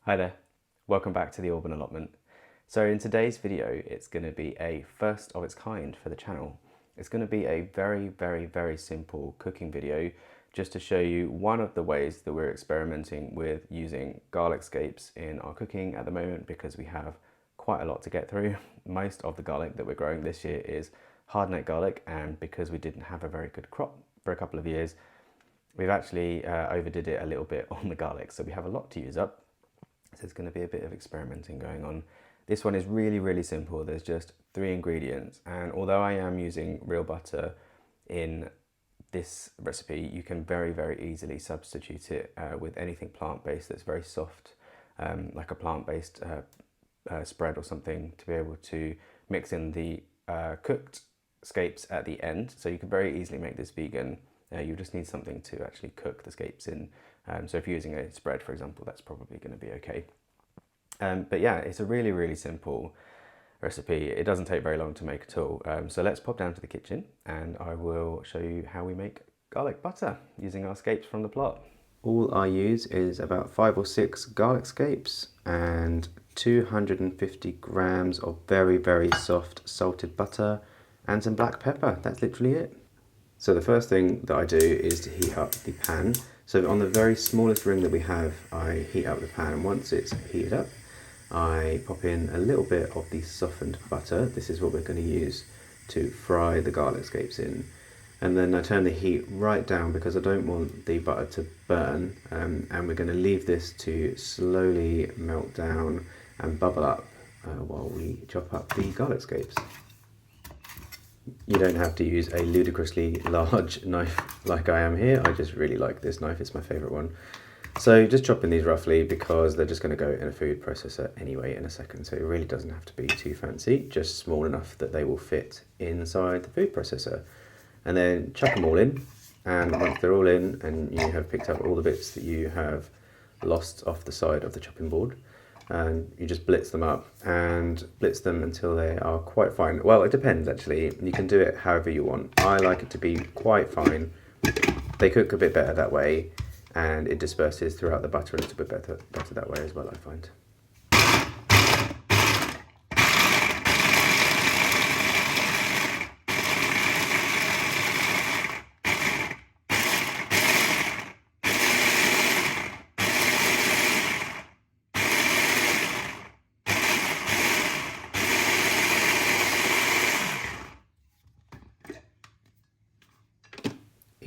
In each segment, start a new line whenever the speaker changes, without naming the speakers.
Hi there, welcome back to the Alban allotment. So in today's video, it's going to be a first of its kind for the channel. It's going to be a very simple cooking video just to show you one of the ways that we're experimenting with using garlic scapes in our cooking at the moment, because we have quite a lot to get through. Most of the garlic that we're growing this year is hardneck garlic, and because we didn't have a very good crop for a couple of years, we've actually overdid it a little bit on the garlic, so we have a lot to use up. So there's going to be a bit of experimenting going on. This one is really simple. There's just 3 ingredients, and although I am using real butter in this recipe, you can very easily substitute it with anything plant-based that's very soft, like a plant-based spread or something, to be able to mix in the cooked scapes at the end. So you can very easily make this vegan. You just need something to actually cook the scapes in. So if you're using a spread, for example, that's probably going to be okay. But yeah, it's a really simple recipe. It doesn't take very long to make at all. So let's pop down to the kitchen and I will show you how we make garlic butter using our scapes from the plot. All I use is about 5 or 6 garlic scapes and 250 grams of very soft salted butter and some black pepper. That's literally it. So the first thing that I do is to heat up the pan. So on the very smallest ring that we have, I heat up the pan, and once it's heated up, I pop in a little bit of the softened butter. This is what we're going to use to fry the garlic scapes in. And then I turn the heat right down because I don't want the butter to burn, and we're going to leave this to slowly melt down and bubble up while we chop up the garlic scapes. You don't have to use a ludicrously large knife like I am here. I just really like this knife, it's my favourite one. So just chopping these roughly because they're just going to go in a food processor anyway in a second, so it really doesn't have to be too fancy, just small enough that they will fit inside the food processor. And then chuck them all in, and once they're all in and you have picked up all the bits that you have lost off the side of the chopping board, and you just blitz them up and blitz them until they are quite fine. Well, it depends actually. You can do it however you want. I like it to be quite fine. They cook a bit better that way, and it disperses throughout the butter a little bit better that way as well, I find.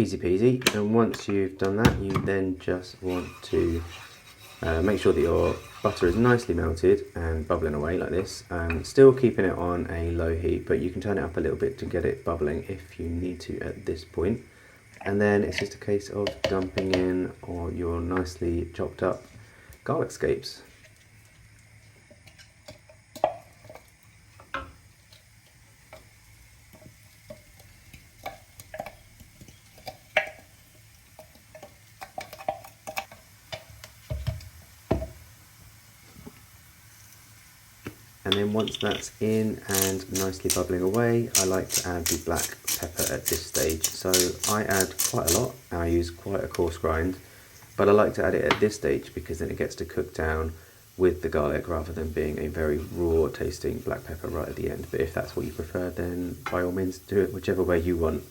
Easy peasy. And once you've done that, you then just want to make sure that your butter is nicely melted and bubbling away like this. Still keeping it on a low heat, but you can turn it up a little bit to get it bubbling if you need to at this point. And then it's just a case of dumping in all your nicely chopped up garlic scapes. And then once that's in and nicely bubbling away, I like to add the black pepper at this stage. So I add quite a lot, and I use quite a coarse grind, but I like to add it at this stage because then it gets to cook down with the garlic rather than being a very raw tasting black pepper right at the end. But if that's what you prefer, then by all means do it whichever way you want.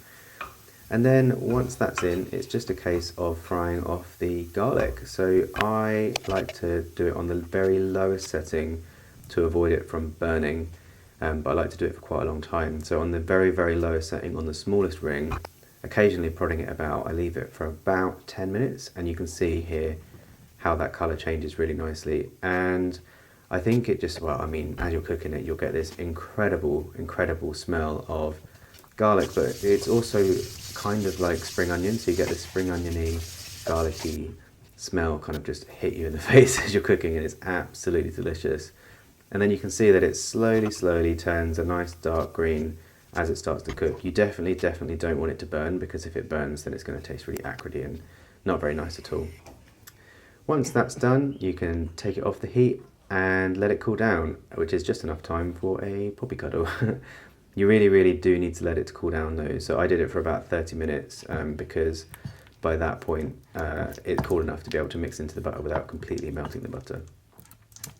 And then once that's in, it's just a case of frying off the garlic. So I like to do it on the very lowest setting to avoid it from burning, but I like to do it for quite a long time. So on the very lowest setting on the smallest ring, occasionally prodding it about, I leave it for about 10 minutes, and you can see here how that colour changes really nicely. And I think it just, well, I mean, as you're cooking it, you'll get this incredible smell of garlic, but it's also kind of like spring onion, so you get this spring oniony, garlicky smell kind of just hit you in the face as you're cooking, and it's absolutely delicious. And then you can see that it slowly turns a nice dark green as it starts to cook. You definitely don't want it to burn, because if it burns then it's going to taste really acidy and not very nice at all. Once that's done, you can take it off the heat and let it cool down, which is just enough time for a poppy cuddle. You really do need to let it cool down though. So I did it for about 30 minutes because by that point it's cool enough to be able to mix into the butter without completely melting the butter.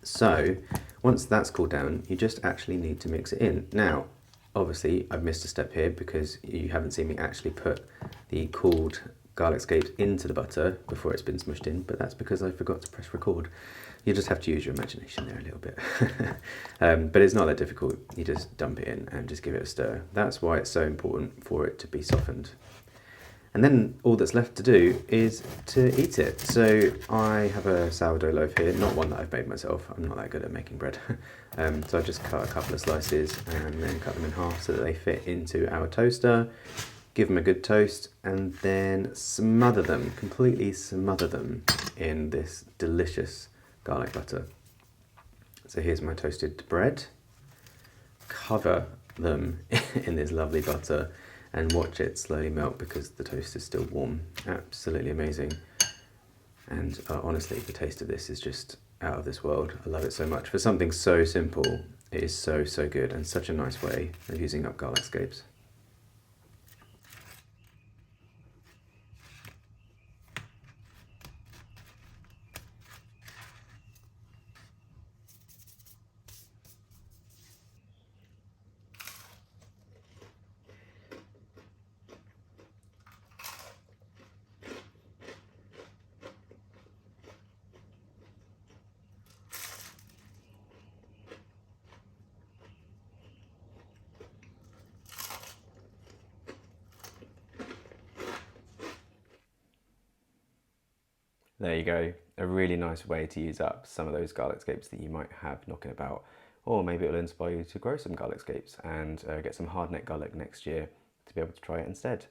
So once that's cooled down, you just actually need to mix it in. Now, obviously I've missed a step here because you haven't seen me actually put the cooled garlic scapes into the butter before it's been smushed in, but that's because I forgot to press record. You just have to use your imagination there a little bit. But it's not that difficult. You just dump it in and just give it a stir. That's why it's so important for it to be softened. And then all that's left to do is to eat it. So I have a sourdough loaf here, not one that I've made myself. I'm not that good at making bread. So I just cut a couple of slices and then cut them in half so that they fit into our toaster. Give them a good toast and then smother them, completely smother them in this delicious garlic butter. So here's my toasted bread. Cover them in this lovely butter and watch it slowly melt because the toast is still warm. Absolutely amazing. And honestly, the taste of this is just out of this world. I love it so much. For something so simple, it is so, so good and such a nice way of using up garlic scapes. There you go, a really nice way to use up some of those garlic scapes that you might have knocking about, or maybe it'll inspire you to grow some garlic scapes and get some hardneck garlic next year to be able to try it instead.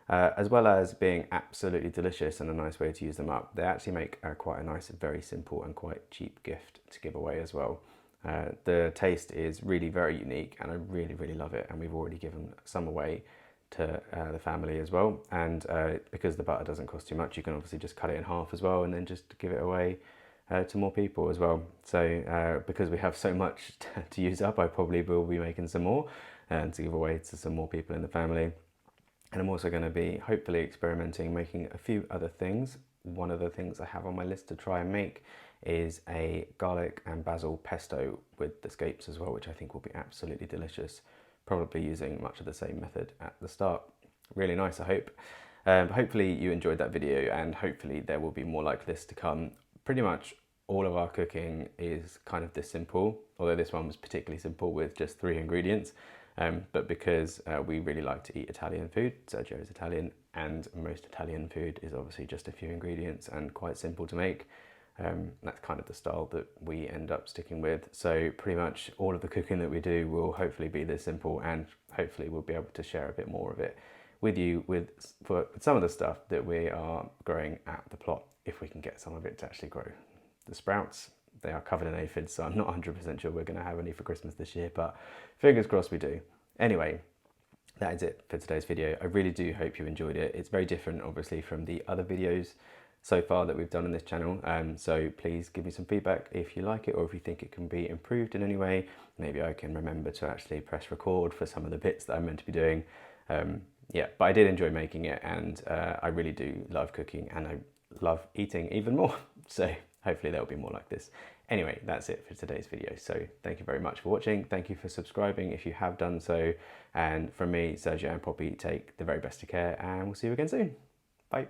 As well as being absolutely delicious and a nice way to use them up, they actually make quite a nice, very simple and quite cheap gift to give away as well. The taste is really very unique and I really, really love it, and we've already given some away to the family as well, and because the butter doesn't cost too much, you can obviously just cut it in half as well and then just give it away to more people as well. So because we have so much to use up, I probably will be making some more and to give away to some more people in the family. And I'm also going to be hopefully experimenting, making a few other things. One of the things I have on my list to try and make is a garlic and basil pesto with the scapes as well, which I think will be absolutely delicious. Probably using much of the same method at the start. Really nice, I hope. Hopefully you enjoyed that video, and hopefully there will be more like this to come. Pretty much all of our cooking is kind of this simple, although this one was particularly simple with just 3 ingredients. But because we really like to eat Italian food, Sergio is Italian, and most Italian food is obviously just a few ingredients and quite simple to make. That's kind of the style that we end up sticking with. So pretty much all of the cooking that we do will hopefully be this simple, and hopefully we'll be able to share a bit more of it with you for some of the stuff that we are growing at the plot, if we can get some of it to actually grow. The sprouts, they are covered in aphids, so I'm not 100% sure we're going to have any for Christmas this year, but fingers crossed we do. Anyway, that is it for today's video. I really do hope you enjoyed it. It's very different obviously from the other videos so far that we've done on this channel, so please give me some feedback if you like it or if you think it can be improved in any way. Maybe I can remember to actually press record for some of the bits that I'm meant to be doing. Yeah, but I did enjoy making it, and I really do love cooking, and I love eating even more, so hopefully there'll be more like this. Anyway, that's it for today's video, so thank you very much for watching. Thank you for subscribing if you have done so, and from me, Sergio and Poppy, take the very best of care, and we'll see you again soon. Bye.